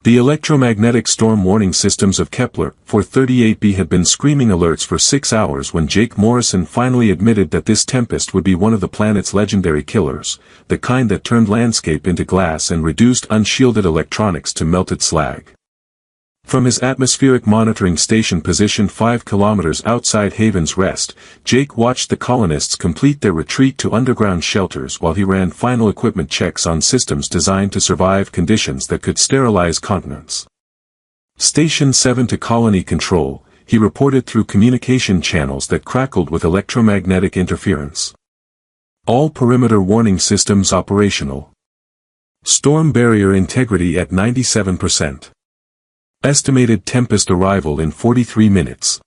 The electromagnetic storm warning systems of Kepler 438b had been screaming alerts for 6 hours when Jake Morrison finally admitted that this tempest would be one of the planet's legendary killers, the kind that turned landscape into glass and reduced unshielded electronics to melted slag. From his atmospheric monitoring station positioned 5 kilometers outside Haven's Rest, Jake watched the colonists complete their retreat to underground shelters while he ran final equipment checks on systems designed to survive conditions that could sterilize continents. Station 7 to Colony Control, he reported through communication channels that crackled with electromagnetic interference. All perimeter warning systems operational. Storm barrier integrity at 97%. Estimated tempest arrival in 43 minutes.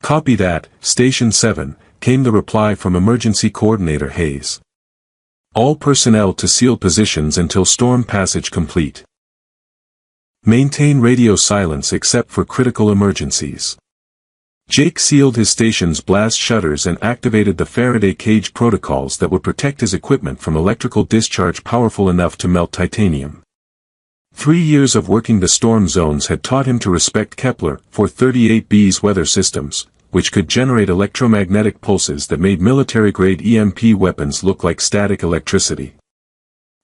Copy that, Station 7, came the reply from Emergency Coordinator Hayes. All personnel to sealed positions until storm passage complete. Maintain radio silence except for critical emergencies. Jake sealed his station's blast shutters and activated the Faraday cage protocols that would protect his equipment from electrical discharge powerful enough to melt titanium. 3 years of working the storm zones had taught him to respect Kepler 438b's weather systems, which could generate electromagnetic pulses that made military-grade EMP weapons look like static electricity.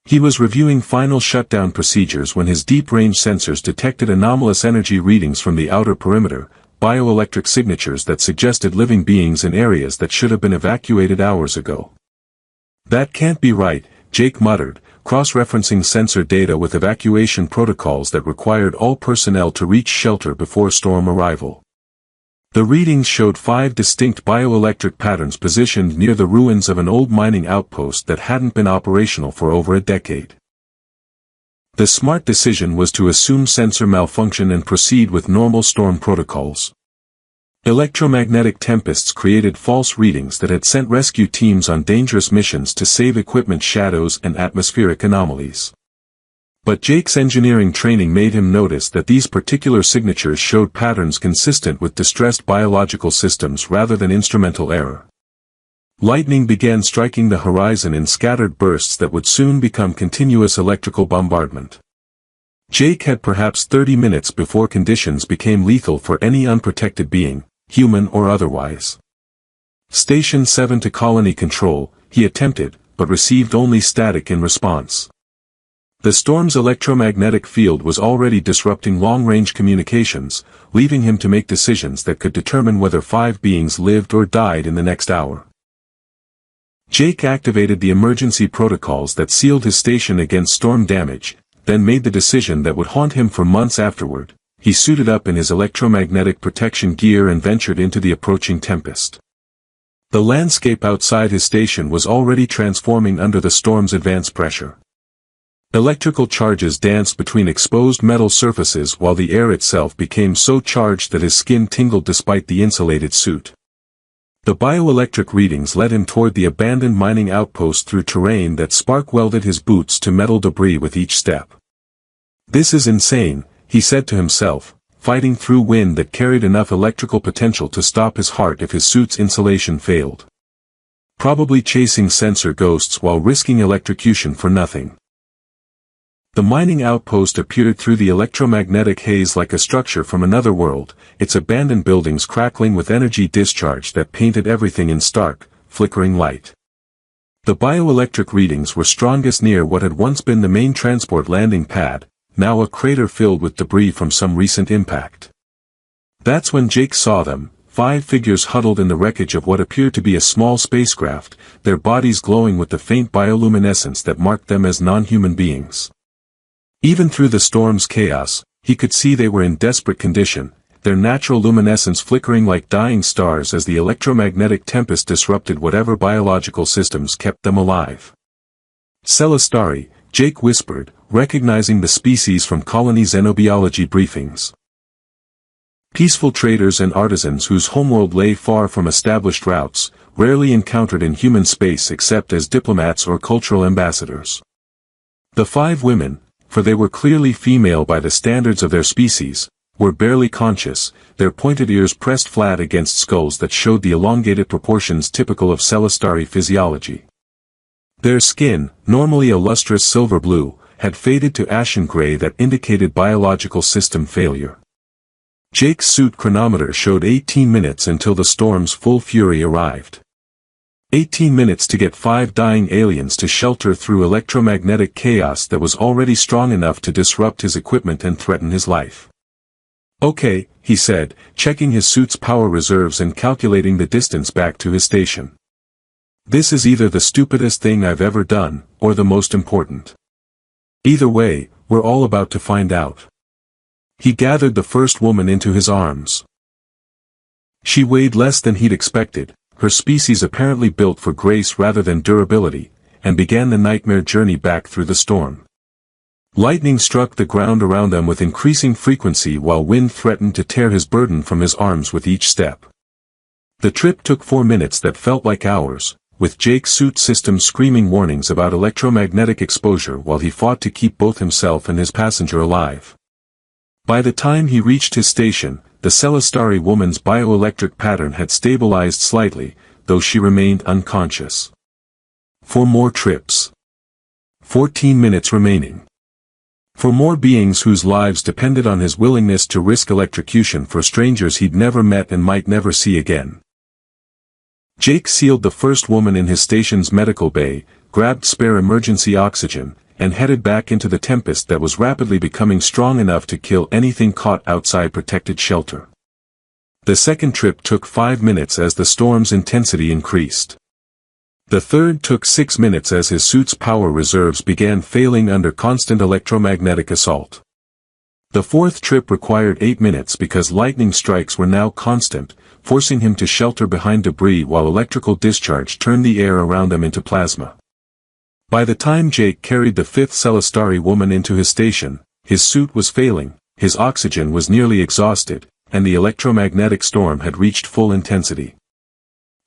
He was reviewing final shutdown procedures when his deep-range sensors detected anomalous energy readings from the outer perimeter, bioelectric signatures that suggested living beings in areas that should have been evacuated hours ago. "That can't be right," Jake muttered, cross-referencing sensor data with evacuation protocols that required all personnel to reach shelter before storm arrival. The readings showed 5 distinct bioelectric patterns positioned near the ruins of an old mining outpost that hadn't been operational for over a decade. The smart decision was to assume sensor malfunction and proceed with normal storm protocols. Electromagnetic tempests created false readings that had sent rescue teams on dangerous missions to save equipment shadows and atmospheric anomalies. But Jake's engineering training made him notice that these particular signatures showed patterns consistent with distressed biological systems rather than instrumental error. Lightning began striking the horizon in scattered bursts that would soon become continuous electrical bombardment. Jake had perhaps 30 minutes before conditions became lethal for any unprotected being, human or otherwise. Station 7 to Colony Control, he attempted, but received only static in response. The storm's electromagnetic field was already disrupting long-range communications, leaving him to make decisions that could determine whether 5 beings lived or died in the next hour. Jake activated the emergency protocols that sealed his station against storm damage, then made the decision that would haunt him for months afterward. He suited up in his electromagnetic protection gear and ventured into the approaching tempest. The landscape outside his station was already transforming under the storm's advance pressure. Electrical charges danced between exposed metal surfaces while the air itself became so charged that his skin tingled despite the insulated suit. The bioelectric readings led him toward the abandoned mining outpost through terrain that spark-welded his boots to metal debris with each step. "This is insane," he said to himself, fighting through wind that carried enough electrical potential to stop his heart if his suit's insulation failed. Probably chasing sensor ghosts while risking electrocution for nothing. The mining outpost appeared through the electromagnetic haze like a structure from another world, its abandoned buildings crackling with energy discharge that painted everything in stark, flickering light. The bioelectric readings were strongest near what had once been the main transport landing pad, now a crater filled with debris from some recent impact. That's when Jake saw them, 5 figures huddled in the wreckage of what appeared to be a small spacecraft, their bodies glowing with the faint bioluminescence that marked them as non-human beings. Even through the storm's chaos, he could see they were in desperate condition, their natural luminescence flickering like dying stars as the electromagnetic tempest disrupted whatever biological systems kept them alive. "Celestari," Jake whispered, recognizing the species from colony xenobiology briefings. Peaceful traders and artisans whose homeworld lay far from established routes, rarely encountered in human space except as diplomats or cultural ambassadors. The 5 women, for they were clearly female by the standards of their species, were barely conscious, their pointed ears pressed flat against skulls that showed the elongated proportions typical of Celestari physiology. Their skin, normally a lustrous silver blue, had faded to ashen gray that indicated biological system failure. Jake's suit chronometer showed 18 minutes until the storm's full fury arrived. 18 minutes to get 5 dying aliens to shelter through electromagnetic chaos that was already strong enough to disrupt his equipment and threaten his life. "Okay," he said, checking his suit's power reserves and calculating the distance back to his station. "This is either the stupidest thing I've ever done, or the most important. Either way, we're all about to find out." He gathered the first woman into his arms. She weighed less than he'd expected, her species apparently built for grace rather than durability, and began the nightmare journey back through the storm. Lightning struck the ground around them with increasing frequency while wind threatened to tear his burden from his arms with each step. The trip took 4 minutes that felt like hours, with Jake's suit system screaming warnings about electromagnetic exposure while he fought to keep both himself and his passenger alive. By the time he reached his station, the Celestari woman's bioelectric pattern had stabilized slightly, though she remained unconscious. 4 more trips. 14 minutes remaining. 4 more beings whose lives depended on his willingness to risk electrocution for strangers he'd never met and might never see again. Jake sealed the first woman in his station's medical bay, grabbed spare emergency oxygen, and headed back into the tempest that was rapidly becoming strong enough to kill anything caught outside protected shelter. The second trip took 5 minutes as the storm's intensity increased. The third took 6 minutes as his suit's power reserves began failing under constant electromagnetic assault. The fourth trip required 8 minutes because lightning strikes were now constant, forcing him to shelter behind debris while electrical discharge turned the air around them into plasma. By the time Jake carried the fifth Celestari woman into his station, his suit was failing, his oxygen was nearly exhausted, and the electromagnetic storm had reached full intensity.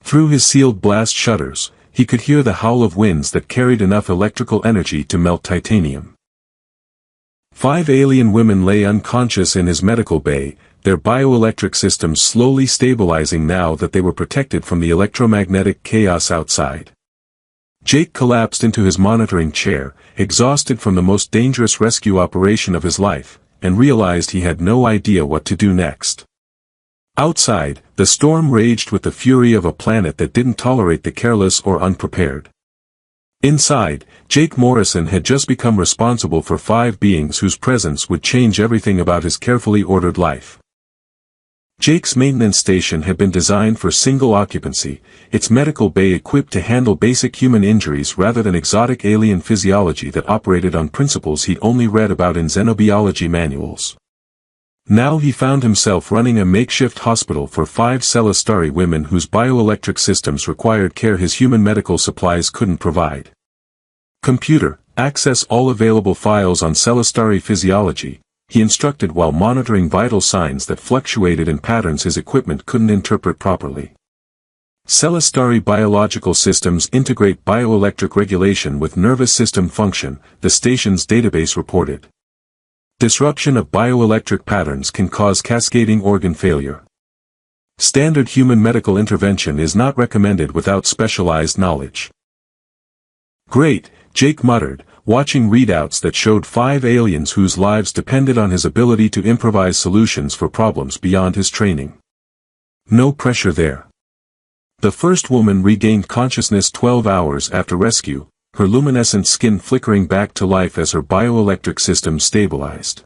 Through his sealed blast shutters, he could hear the howl of winds that carried enough electrical energy to melt titanium. 5 alien women lay unconscious in his medical bay, their bioelectric systems slowly stabilizing now that they were protected from the electromagnetic chaos outside. Jake collapsed into his monitoring chair, exhausted from the most dangerous rescue operation of his life, and realized he had no idea what to do next. Outside, the storm raged with the fury of a planet that didn't tolerate the careless or unprepared. Inside, Jake Morrison had just become responsible for 5 beings whose presence would change everything about his carefully ordered life. Jake's maintenance station had been designed for single occupancy, its medical bay equipped to handle basic human injuries rather than exotic alien physiology that operated on principles he'd only read about in xenobiology manuals. Now he found himself running a makeshift hospital for 5 Celestari women whose bioelectric systems required care his human medical supplies couldn't provide. "Computer, access all available files on Celestari physiology," he instructed while monitoring vital signs that fluctuated in patterns his equipment couldn't interpret properly. Celestari biological systems integrate bioelectric regulation with nervous system function, the station's database reported. Disruption of bioelectric patterns can cause cascading organ failure. Standard human medical intervention is not recommended without specialized knowledge. "Great," Jake muttered, watching readouts that showed 5 aliens whose lives depended on his ability to improvise solutions for problems beyond his training. No pressure there. The first woman regained consciousness 12 hours after rescue, her luminescent skin flickering back to life as her bioelectric system stabilized.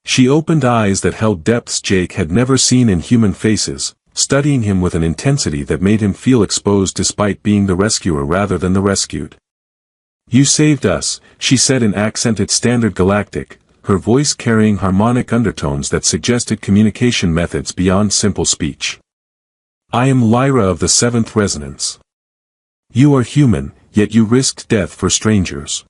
She opened eyes that held depths Jake had never seen in human faces, studying him with an intensity that made him feel exposed despite being the rescuer rather than the rescued. "You saved us," she said in accented standard Galactic, her voice carrying harmonic undertones that suggested communication methods beyond simple speech. "I am Lyra of the 7th Resonance. You are human, yet you risked death for strangers."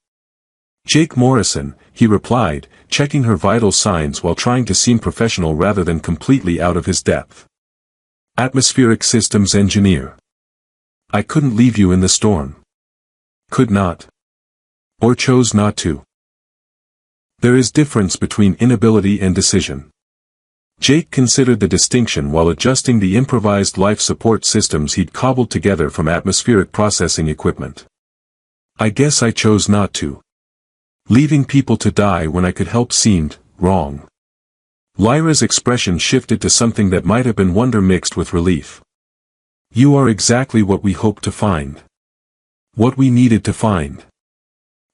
"Jake Morrison," he replied, checking her vital signs while trying to seem professional rather than completely out of his depth. "Atmospheric Systems Engineer. I couldn't leave you in the storm. Could not. Or chose not to. There is difference between inability and decision." Jake considered the distinction while adjusting the improvised life support systems he'd cobbled together from atmospheric processing equipment. "I guess I chose not to." Leaving people to die when I could help seemed wrong. Lyra's expression shifted to something that might have been wonder mixed with relief. You are exactly what we hoped to find. What we needed to find.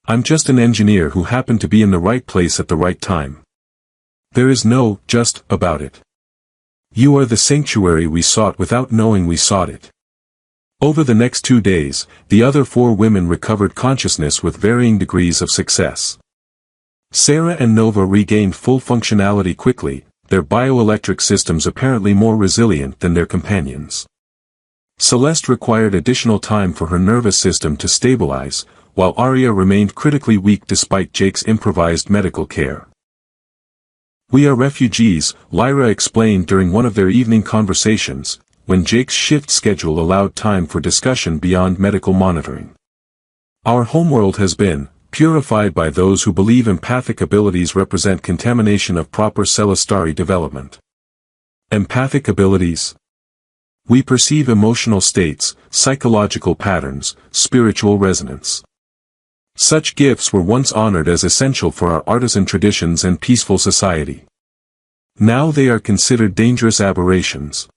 I'm just an engineer who happened to be in the right place at the right time. There is no just about it. You are the sanctuary we sought without knowing we sought it. Over the next 2 days, the other 4 women recovered consciousness with varying degrees of success. Sarah and Nova regained full functionality quickly, their bioelectric systems apparently more resilient than their companions. Celeste required additional time for her nervous system to stabilize, while Arya remained critically weak despite Jake's improvised medical care. We are refugees, Lyra explained during one of their evening conversations, when Jake's shift schedule allowed time for discussion beyond medical monitoring. Our homeworld has been purified by those who believe empathic abilities represent contamination of proper Celestari development. Empathic abilities? We perceive emotional states, psychological patterns, spiritual resonance. Such gifts were once honored as essential for our artisan traditions and peaceful society. Now they are considered dangerous aberrations.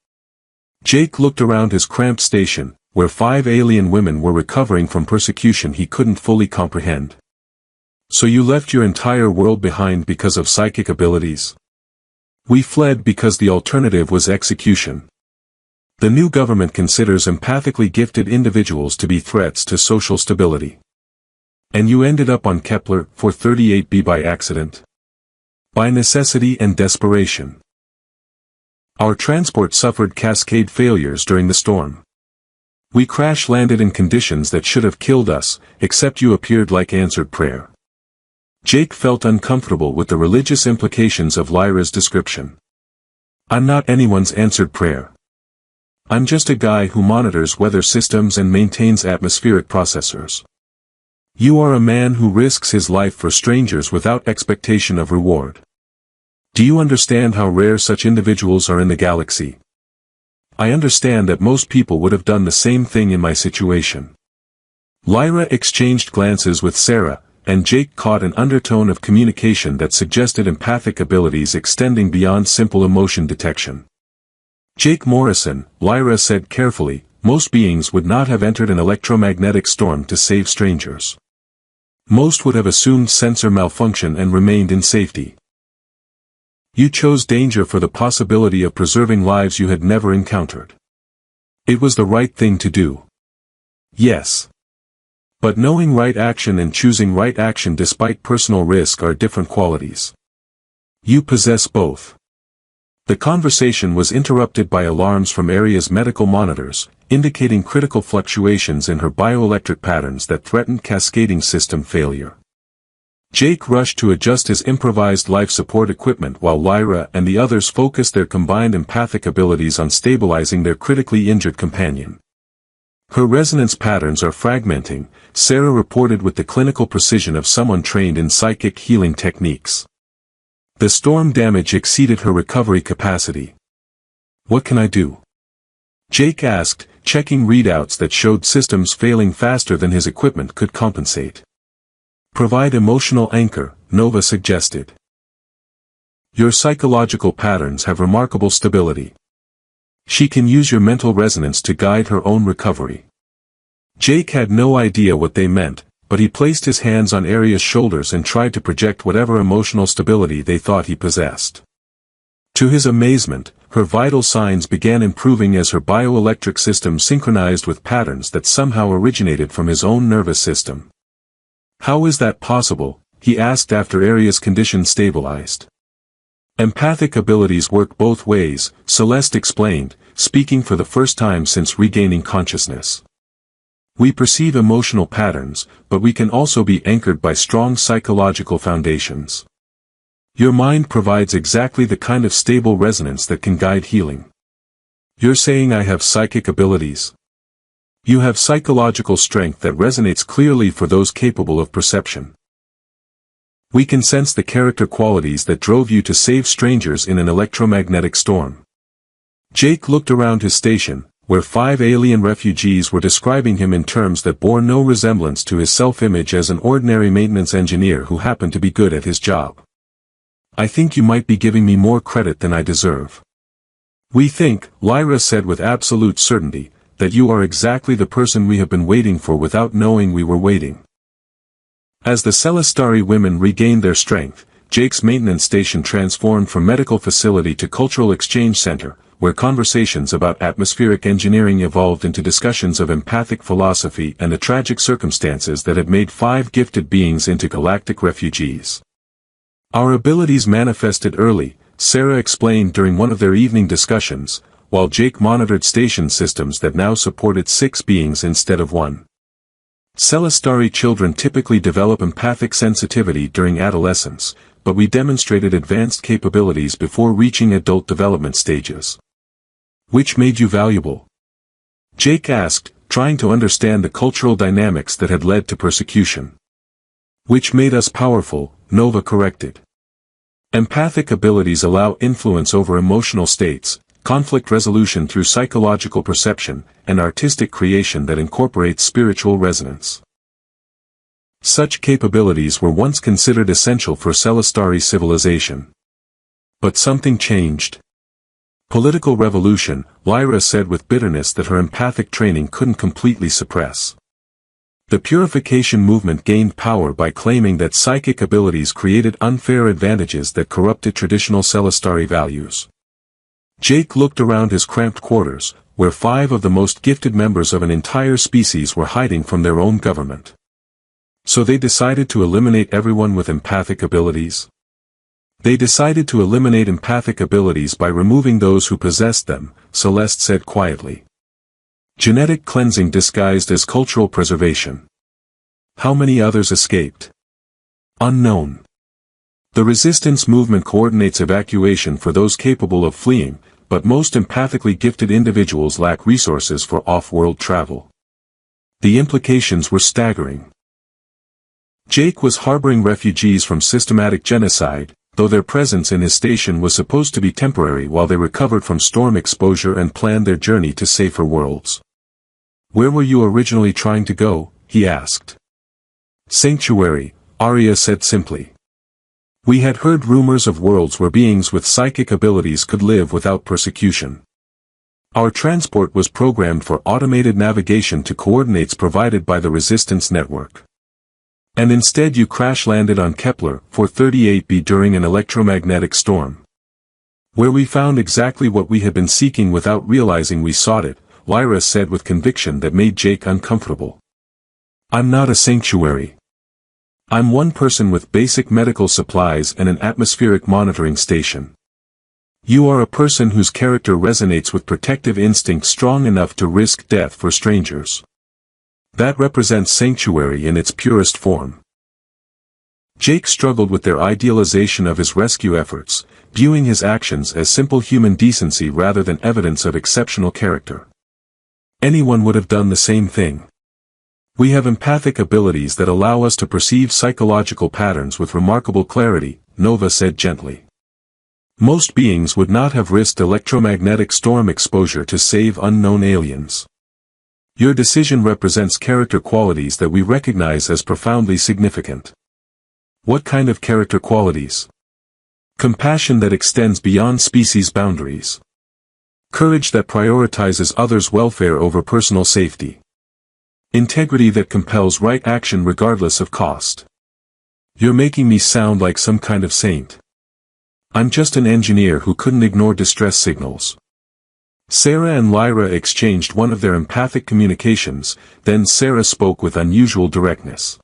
Jake looked around his cramped station, where 5 alien women were recovering from persecution he couldn't fully comprehend. So you left your entire world behind because of psychic abilities? We fled because the alternative was execution. The new government considers empathically gifted individuals to be threats to social stability. And you ended up on Kepler 438b by accident? By necessity and desperation. Our transport suffered cascade failures during the storm. We crash-landed in conditions that should have killed us, except you appeared like answered prayer. Jake felt uncomfortable with the religious implications of Lyra's description. I'm not anyone's answered prayer. I'm just a guy who monitors weather systems and maintains atmospheric processors. You are a man who risks his life for strangers without expectation of reward. Do you understand how rare such individuals are in the galaxy? I understand that most people would have done the same thing in my situation. Lyra exchanged glances with Sarah, and Jake caught an undertone of communication that suggested empathic abilities extending beyond simple emotion detection. Jake Morrison, Lyra said carefully, most beings would not have entered an electromagnetic storm to save strangers. Most would have assumed sensor malfunction and remained in safety. You chose danger for the possibility of preserving lives you had never encountered. It was the right thing to do. Yes. But knowing right action and choosing right action despite personal risk are different qualities. You possess both. The conversation was interrupted by alarms from Arya's medical monitors, indicating critical fluctuations in her bioelectric patterns that threatened cascading system failure. Jake rushed to adjust his improvised life support equipment while Lyra and the others focused their combined empathic abilities on stabilizing their critically injured companion. Her resonance patterns are fragmenting, Sarah reported with the clinical precision of someone trained in psychic healing techniques. The storm damage exceeded her recovery capacity. What can I do? Jake asked, checking readouts that showed systems failing faster than his equipment could compensate. Provide emotional anchor, Nova suggested. Your psychological patterns have remarkable stability. She can use your mental resonance to guide her own recovery. Jake had no idea what they meant, but he placed his hands on Arya's shoulders and tried to project whatever emotional stability they thought he possessed. To his amazement, her vital signs began improving as her bioelectric system synchronized with patterns that somehow originated from his own nervous system. How is that possible? He asked after Arya's condition stabilized. Empathic abilities work both ways, Celeste explained, speaking for the first time since regaining consciousness. We perceive emotional patterns, but we can also be anchored by strong psychological foundations. Your mind provides exactly the kind of stable resonance that can guide healing. You're saying I have psychic abilities? You have psychological strength that resonates clearly for those capable of perception. We can sense the character qualities that drove you to save strangers in an electromagnetic storm. Jake looked around his station, where 5 alien refugees were describing him in terms that bore no resemblance to his self-image as an ordinary maintenance engineer who happened to be good at his job. "I think you might be giving me more credit than I deserve." "We think," Lyra said with absolute certainty, "that you are exactly the person we have been waiting for without knowing we were waiting." As the Celestari women regained their strength, Jake's maintenance station transformed from medical facility to cultural exchange center, where conversations about atmospheric engineering evolved into discussions of empathic philosophy and the tragic circumstances that had made 5 gifted beings into galactic refugees. "Our abilities manifested early," Sarah explained during one of their evening discussions, while Jake monitored station systems that now supported 6 beings instead of 1. "Celestari children typically develop empathic sensitivity during adolescence, but we demonstrated advanced capabilities before reaching adult development stages." "Which made you valuable?" Jake asked, trying to understand the cultural dynamics that had led to persecution. "Which made us powerful," Nova corrected. "Empathic abilities allow influence over emotional states, conflict resolution through psychological perception, and artistic creation that incorporates spiritual resonance. Such capabilities were once considered essential for Celestari civilization. But something changed. Political revolution, Lyra said with bitterness that her empathic training couldn't completely suppress. The purification movement gained power by claiming that psychic abilities created unfair advantages that corrupted traditional Celestari values. Jake looked around his cramped quarters, where 5 of the most gifted members of an entire species were hiding from their own government. So they decided to eliminate everyone with empathic abilities? They decided to eliminate empathic abilities by removing those who possessed them, Celeste said quietly. Genetic cleansing disguised as cultural preservation. How many others escaped? Unknown. The resistance movement coordinates evacuation for those capable of fleeing, but most empathically gifted individuals lack resources for off-world travel. The implications were staggering. Jake was harboring refugees from systematic genocide, though their presence in his station was supposed to be temporary while they recovered from storm exposure and planned their journey to safer worlds. "Where were you originally trying to go?" he asked. "Sanctuary," Arya said simply. "We had heard rumors of worlds where beings with psychic abilities could live without persecution. Our transport was programmed for automated navigation to coordinates provided by the Resistance Network. And instead you crash-landed on Kepler 438b during an electromagnetic storm. Where we found exactly what we had been seeking without realizing we sought it," Lyra said with conviction that made Jake uncomfortable. "I'm not a sanctuary. I'm one person with basic medical supplies and an atmospheric monitoring station. You are a person whose character resonates with protective instinct strong enough to risk death for strangers. That represents sanctuary in its purest form." Jake struggled with their idealization of his rescue efforts, viewing his actions as simple human decency rather than evidence of exceptional character. Anyone would have done the same thing. "We have empathic abilities that allow us to perceive psychological patterns with remarkable clarity," Nova said gently. "Most beings would not have risked electromagnetic storm exposure to save unknown aliens. Your decision represents character qualities that we recognize as profoundly significant." "What kind of character qualities?" "Compassion that extends beyond species boundaries. Courage that prioritizes others' welfare over personal safety. Integrity that compels right action regardless of cost." "You're making me sound like some kind of saint." "I'm just an engineer who couldn't ignore distress signals." Sarah and Lyra exchanged one of their empathic communications, then Sarah spoke with unusual directness.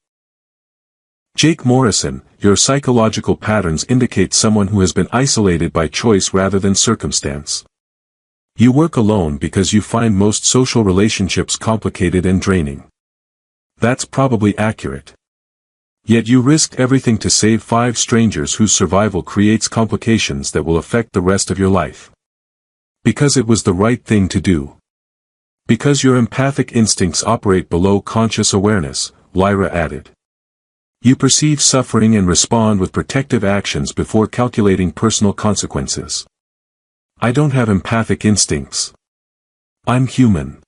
"Jake Morrison, your psychological patterns indicate someone who has been isolated by choice rather than circumstance. You work alone because you find most social relationships complicated and draining. That's probably accurate. Yet you risked everything to save 5 strangers whose survival creates complications that will affect the rest of your life. Because it was the right thing to do. Because your empathic instincts operate below conscious awareness," Lyra added. "You perceive suffering and respond with protective actions before calculating personal consequences. I don't have empathic instincts." I'm human.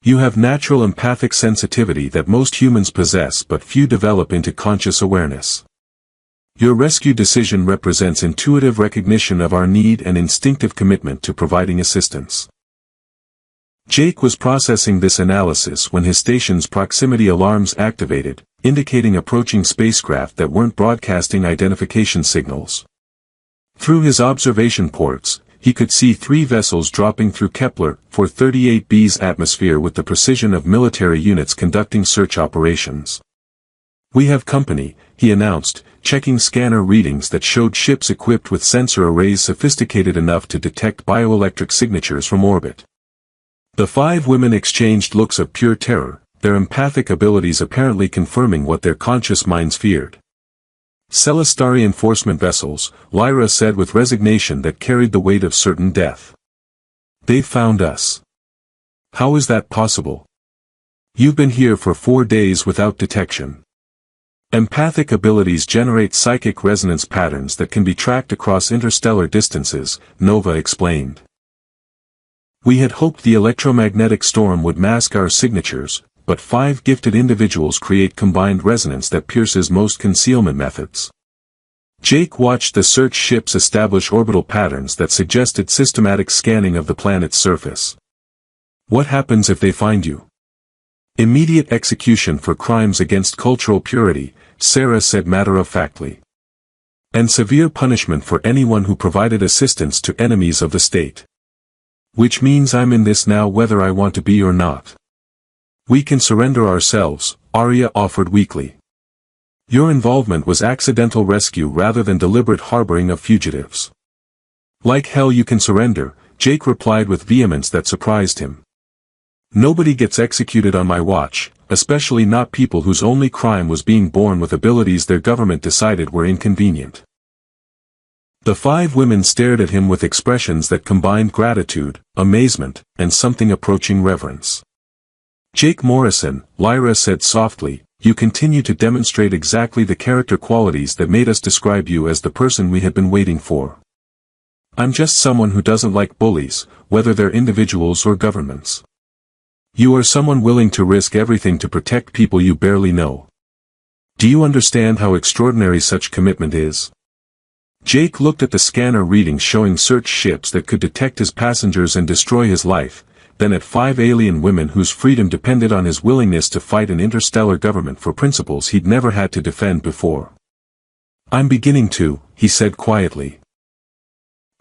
You have natural empathic sensitivity that most humans possess but few develop into conscious awareness. Your rescue decision represents intuitive recognition of our need and instinctive commitment to providing assistance. Jake was processing this analysis when his station's proximity alarms activated, indicating approaching spacecraft that weren't broadcasting identification signals. Through his observation ports, he could see 3 vessels dropping through Kepler 438b's atmosphere with the precision of military units conducting search operations. "We have company," he announced, checking scanner readings that showed ships equipped with sensor arrays sophisticated enough to detect bioelectric signatures from orbit. The 5 women exchanged looks of pure terror, their empathic abilities apparently confirming what their conscious minds feared. "Celestari enforcement vessels," Lyra said with resignation that carried the weight of certain death. "They've found us. How is that possible? You've been here for 4 days without detection." Empathic abilities generate psychic resonance patterns that can be tracked across interstellar distances, Nova explained. "We had hoped the electromagnetic storm would mask our signatures, but 5 gifted individuals create combined resonance that pierces most concealment methods." Jake watched the search ships establish orbital patterns that suggested systematic scanning of the planet's surface. "What happens if they find you?" "Immediate execution for crimes against cultural purity," Sarah said matter-of-factly. "And severe punishment for anyone who provided assistance to enemies of the state. Which means I'm in this now whether I want to be or not." "We can surrender ourselves," Arya offered weakly. "Your involvement was accidental rescue rather than deliberate harboring of fugitives." "Like hell you can surrender," Jake replied with vehemence that surprised him. "Nobody gets executed on my watch, especially not people whose only crime was being born with abilities their government decided were inconvenient." The 5 women stared at him with expressions that combined gratitude, amazement, and something approaching reverence. "Jake Morrison," Lyra said softly, "you continue to demonstrate exactly the character qualities that made us describe you as the person we had been waiting for. I'm just someone who doesn't like bullies, whether they're individuals or governments. You are someone willing to risk everything to protect people you barely know. Do you understand how extraordinary such commitment is?" Jake looked at the scanner readings showing search ships that could detect his passengers and destroy his life, then at 5 alien women whose freedom depended on his willingness to fight an interstellar government for principles he'd never had to defend before. "I'm beginning to," he said quietly.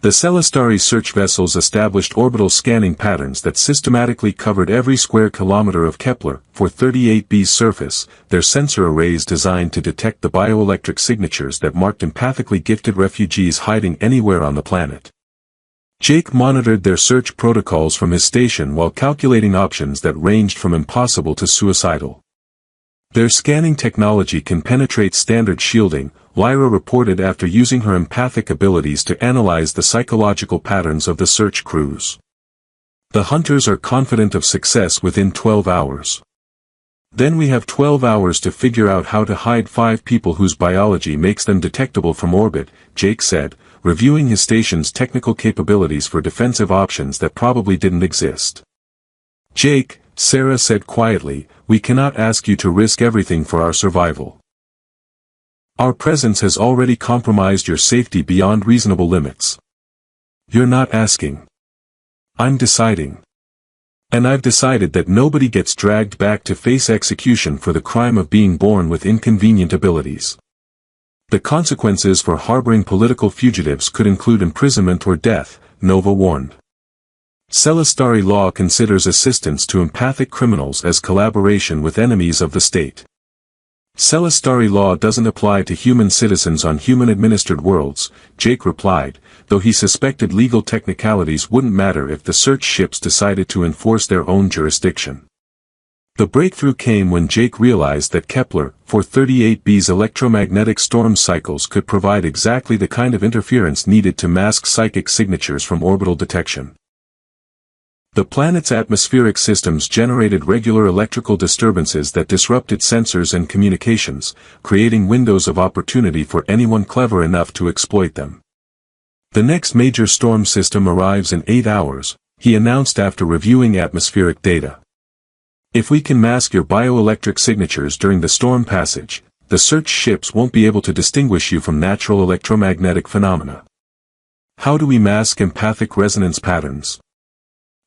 The Celestari search vessels established orbital scanning patterns that systematically covered every square kilometer of Kepler 438b's surface, their sensor arrays designed to detect the bioelectric signatures that marked empathically gifted refugees hiding anywhere on the planet. Jake monitored their search protocols from his station while calculating options that ranged from impossible to suicidal. "Their scanning technology can penetrate standard shielding," Lyra reported after using her empathic abilities to analyze the psychological patterns of the search crews. "The hunters are confident of success within 12 hours. Then we have 12 hours to figure out how to hide 5 people whose biology makes them detectable from orbit," Jake said, reviewing his station's technical capabilities for defensive options that probably didn't exist. "Jake," Sarah said quietly, "we cannot ask you to risk everything for our survival. Our presence has already compromised your safety beyond reasonable limits. You're not asking. I'm deciding. And I've decided that nobody gets dragged back to face execution for the crime of being born with inconvenient abilities. The consequences for harboring political fugitives could include imprisonment or death," Nova warned. "Celestari law considers assistance to empathic criminals as collaboration with enemies of the state. Celestari law doesn't apply to human citizens on human-administered worlds," Jake replied, though he suspected legal technicalities wouldn't matter if the search ships decided to enforce their own jurisdiction. The breakthrough came when Jake realized that Kepler 438b's electromagnetic storm cycles could provide exactly the kind of interference needed to mask psychic signatures from orbital detection. The planet's atmospheric systems generated regular electrical disturbances that disrupted sensors and communications, creating windows of opportunity for anyone clever enough to exploit them. "The next major storm system arrives in 8 hours," he announced after reviewing atmospheric data. If we can mask your bioelectric signatures during the storm passage, the search ships won't be able to distinguish you from natural electromagnetic phenomena. How do we mask empathic resonance patterns?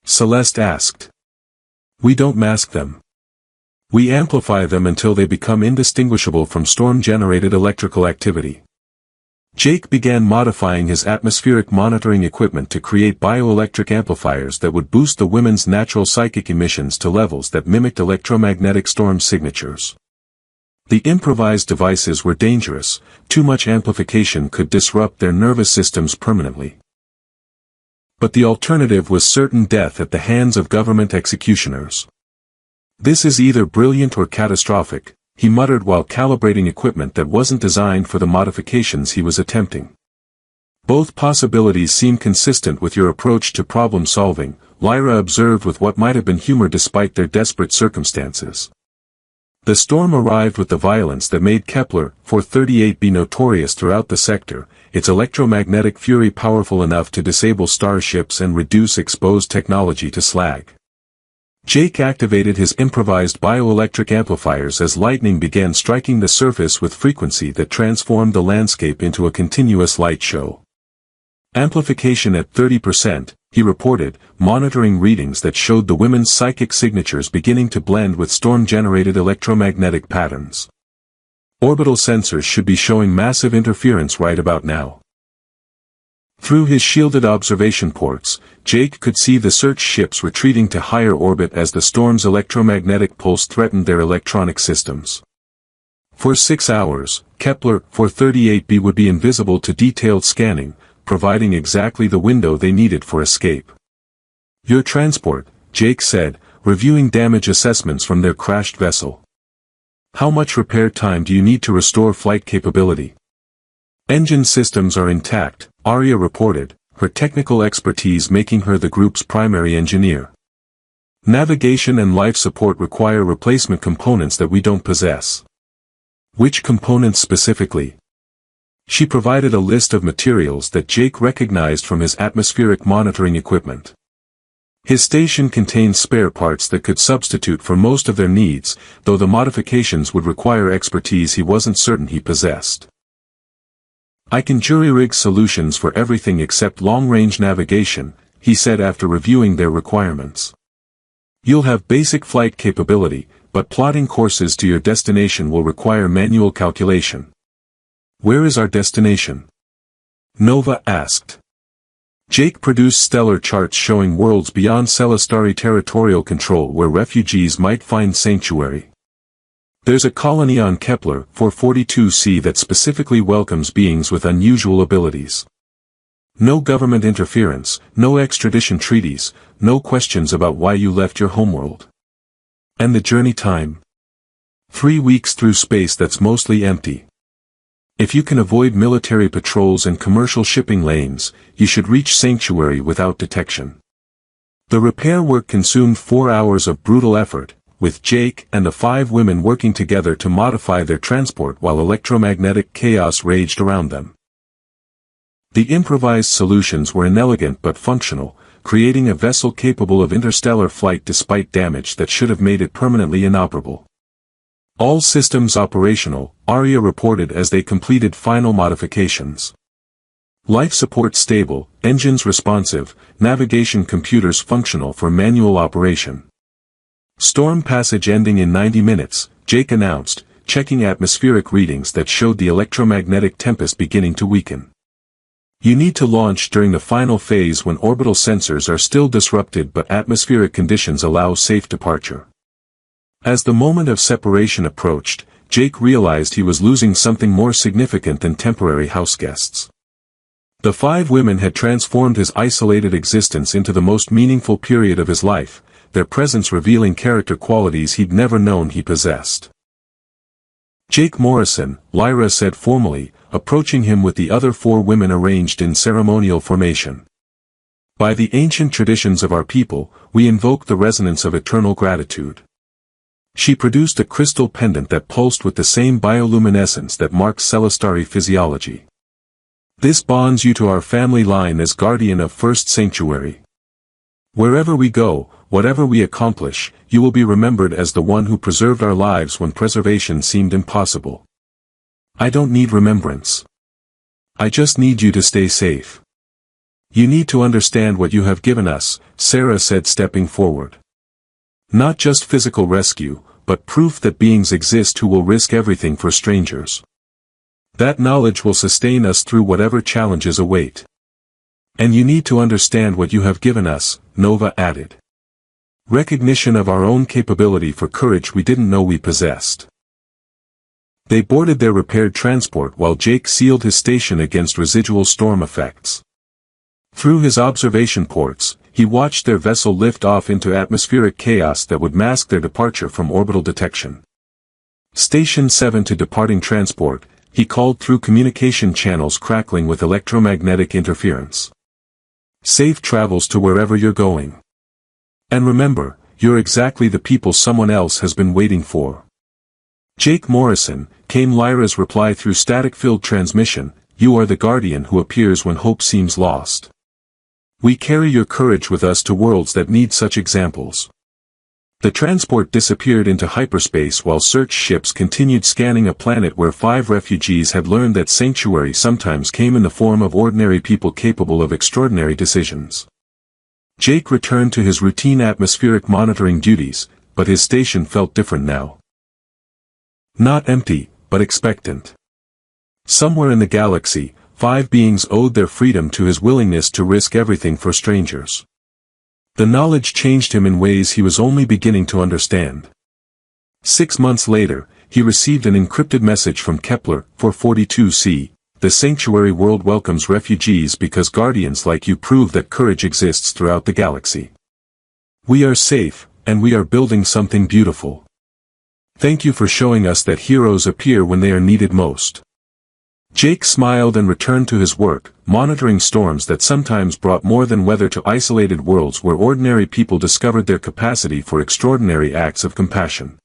Celeste asked. We don't mask them. We amplify them until they become indistinguishable from storm-generated electrical activity. Jake began modifying his atmospheric monitoring equipment to create bioelectric amplifiers that would boost the women's natural psychic emissions to levels that mimicked electromagnetic storm signatures. The improvised devices were dangerous. Too much amplification could disrupt their nervous systems permanently. But the alternative was certain death at the hands of government executioners. This is either brilliant or catastrophic, he muttered while calibrating equipment that wasn't designed for the modifications he was attempting. Both possibilities seem consistent with your approach to problem solving, Lyra observed with what might have been humor despite their desperate circumstances. The storm arrived with the violence that made Kepler 438b notorious throughout the sector, its electromagnetic fury powerful enough to disable starships and reduce exposed technology to slag. Jake activated his improvised bioelectric amplifiers as lightning began striking the surface with frequency that transformed the landscape into a continuous light show. Amplification at 30%, he reported, monitoring readings that showed the women's psychic signatures beginning to blend with storm-generated electromagnetic patterns. Orbital sensors should be showing massive interference right about now. Through his shielded observation ports, Jake could see the search ships retreating to higher orbit as the storm's electromagnetic pulse threatened their electronic systems. For 6 hours, Kepler 438b would be invisible to detailed scanning, providing exactly the window they needed for escape. Your transport, Jake said, reviewing damage assessments from their crashed vessel. How much repair time do you need to restore flight capability? Engine systems are intact, Arya reported, her technical expertise making her the group's primary engineer. Navigation and life support require replacement components that we don't possess. Which components specifically? She provided a list of materials that Jake recognized from his atmospheric monitoring equipment. His station contained spare parts that could substitute for most of their needs, though the modifications would require expertise he wasn't certain he possessed. I can jury-rig solutions for everything except long-range navigation, he said after reviewing their requirements. You'll have basic flight capability, but plotting courses to your destination will require manual calculation. Where is our destination? Nova asked. Jake produced stellar charts showing worlds beyond Celestari territorial control where refugees might find sanctuary. There's a colony on Kepler 442c that specifically welcomes beings with unusual abilities. No government interference, no extradition treaties, no questions about why you left your homeworld. And the journey time? 3 weeks through space that's mostly empty. If you can avoid military patrols and commercial shipping lanes, you should reach sanctuary without detection. The repair work consumed 4 hours of brutal effort, with Jake and the 5 women working together to modify their transport while electromagnetic chaos raged around them. The improvised solutions were inelegant but functional, creating a vessel capable of interstellar flight despite damage that should have made it permanently inoperable. All systems operational, Arya reported as they completed final modifications. Life support stable, engines responsive, navigation computers functional for manual operation. Storm passage ending in 90 minutes, Jake announced, checking atmospheric readings that showed the electromagnetic tempest beginning to weaken. You need to launch during the final phase when orbital sensors are still disrupted but atmospheric conditions allow safe departure. As the moment of separation approached, Jake realized he was losing something more significant than temporary house guests. The 5 women had transformed his isolated existence into the most meaningful period of his life, their presence revealing character qualities he'd never known he possessed. Jake Morrison, Lyra said formally, approaching him with the other 4 women arranged in ceremonial formation. By the ancient traditions of our people, we invoke the resonance of eternal gratitude. She produced a crystal pendant that pulsed with the same bioluminescence that marks Celestari physiology. This bonds you to our family line as guardian of First Sanctuary. Wherever we go, whatever we accomplish, you will be remembered as the one who preserved our lives when preservation seemed impossible. I don't need remembrance. I just need you to stay safe. You need to understand what you have given us, Sarah said, stepping forward. Not just physical rescue, but proof that beings exist who will risk everything for strangers. That knowledge will sustain us through whatever challenges await. And you need to understand what you have given us, Nova added. Recognition of our own capability for courage we didn't know we possessed. They boarded their repaired transport while Jake sealed his station against residual storm effects. Through his observation ports, he watched their vessel lift off into atmospheric chaos that would mask their departure from orbital detection. Station 7 to departing transport, he called through communication channels crackling with electromagnetic interference. Safe travels to wherever you're going. And remember, you're exactly the people someone else has been waiting for. Jake Morrison, came Lyra's reply through static-filled transmission, you are the guardian who appears when hope seems lost. We carry your courage with us to worlds that need such examples. The transport disappeared into hyperspace while search ships continued scanning a planet where 5 refugees had learned that sanctuary sometimes came in the form of ordinary people capable of extraordinary decisions. Jake returned to his routine atmospheric monitoring duties, but his station felt different now. Not empty, but expectant. Somewhere in the galaxy, 5 beings owed their freedom to his willingness to risk everything for strangers. The knowledge changed him in ways he was only beginning to understand. 6 months later, he received an encrypted message from Kepler 442c. The sanctuary world welcomes refugees because guardians like you prove that courage exists throughout the galaxy. We are safe, and we are building something beautiful. Thank you for showing us that heroes appear when they are needed most. Jake smiled and returned to his work, monitoring storms that sometimes brought more than weather to isolated worlds where ordinary people discovered their capacity for extraordinary acts of compassion.